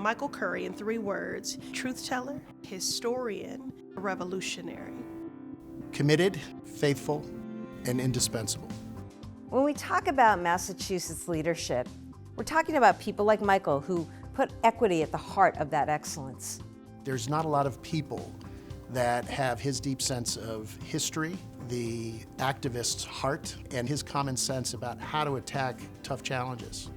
Michael Curry, in 3 words: truth teller, historian, revolutionary. Committed, faithful, and indispensable. When we talk about Massachusetts leadership, we're talking about people like Michael who put equity at the heart of that excellence. There's not a lot of people that have his deep sense of history, the activist's heart, and his common sense about how to attack tough challenges.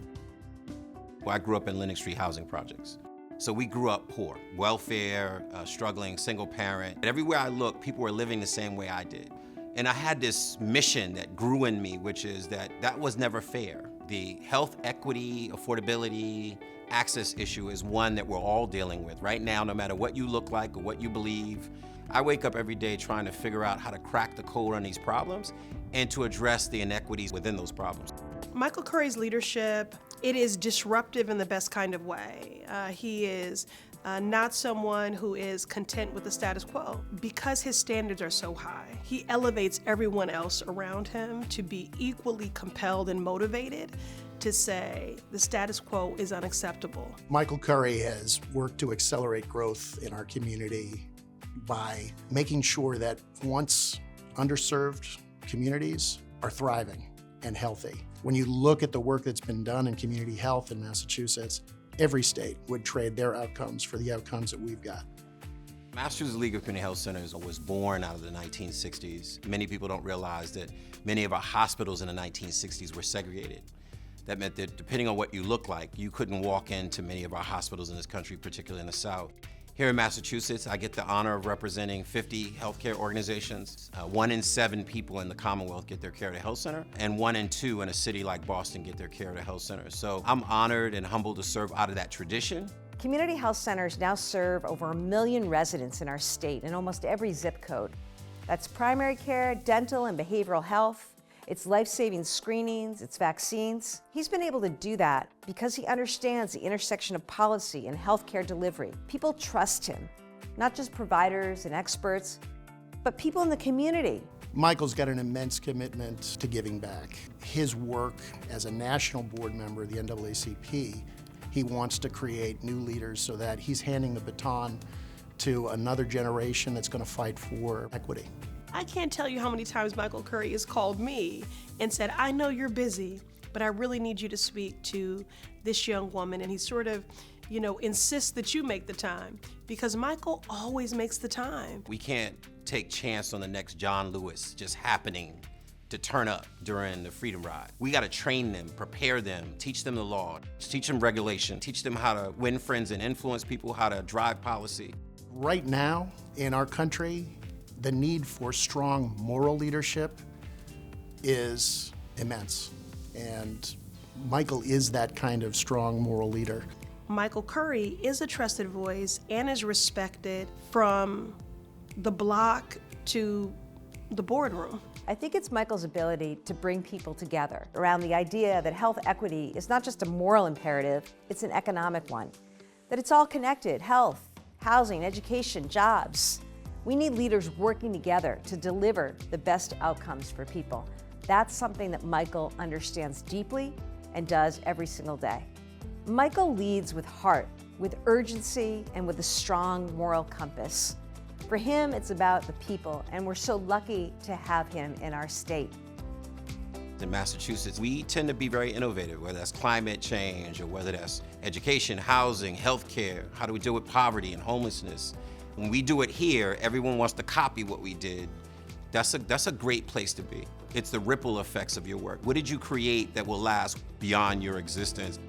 Well, I grew up in Lenox Street housing projects. So we grew up poor, welfare, struggling, single parent. Everywhere I looked, people were living the same way I did. And I had this mission that grew in me, which is that was never fair. The health equity, affordability, access issue is one that we're all dealing with right now, no matter what you look like or what you believe. I wake up every day trying to figure out how to crack the code on these problems and to address the inequities within those problems. Michael Curry's leadership, it is disruptive in the best kind of way. He is not someone who is content with the status quo. Because his standards are so high, he elevates everyone else around him to be equally compelled and motivated to say the status quo is unacceptable. Michael Curry has worked to accelerate growth in our community by making sure that once underserved communities are thriving and healthy. When you look at the work that's been done in community health in Massachusetts, every state would trade their outcomes for the outcomes that we've got. Massachusetts League of Community Health Centers was born out of the 1960s. Many people don't realize that many of our hospitals in the 1960s were segregated. That meant that depending on what you look like, you couldn't walk into many of our hospitals in this country, particularly in the South. Here in Massachusetts, I get the honor of representing 50 healthcare organizations. 1 in 7 people in the Commonwealth get their care at a health center, and 1 in 2 in a city like Boston get their care at a health center. So I'm honored and humbled to serve out of that tradition. Community health centers now serve over 1 million residents in our state in almost every zip code. That's primary care, dental and behavioral health, it's life-saving screenings, it's vaccines. He's been able to do that because he understands the intersection of policy and healthcare delivery. People trust him, not just providers and experts, but people in the community. Michael's got an immense commitment to giving back. His work as a national board member of the NAACP, he wants to create new leaders so that he's handing the baton to another generation that's going to fight for equity. I can't tell you how many times Michael Curry has called me and said, I know you're busy, but I really need you to speak to this young woman. And he sort of, insists that you make the time, because Michael always makes the time. We can't take chance on the next John Lewis just happening to turn up during the Freedom Ride. We gotta train them, prepare them, teach them the law, teach them regulation, teach them how to win friends and influence people, how to drive policy. Right now in our country, the need for strong moral leadership is immense, and Michael is that kind of strong moral leader. Michael Curry is a trusted voice and is respected from the block to the boardroom. I think it's Michael's ability to bring people together around the idea that health equity is not just a moral imperative, it's an economic one. That it's all connected: health, housing, education, jobs. We need leaders working together to deliver the best outcomes for people. That's something that Michael understands deeply and does every single day. Michael leads with heart, with urgency, and with a strong moral compass. For him, it's about the people, and we're so lucky to have him in our state. In Massachusetts, we tend to be very innovative, whether that's climate change or whether that's education, housing, healthcare. How do we deal with poverty and homelessness? When we do it here, everyone wants to copy what we did. That's a great place to be. It's the ripple effects of your work. What did you create that will last beyond your existence?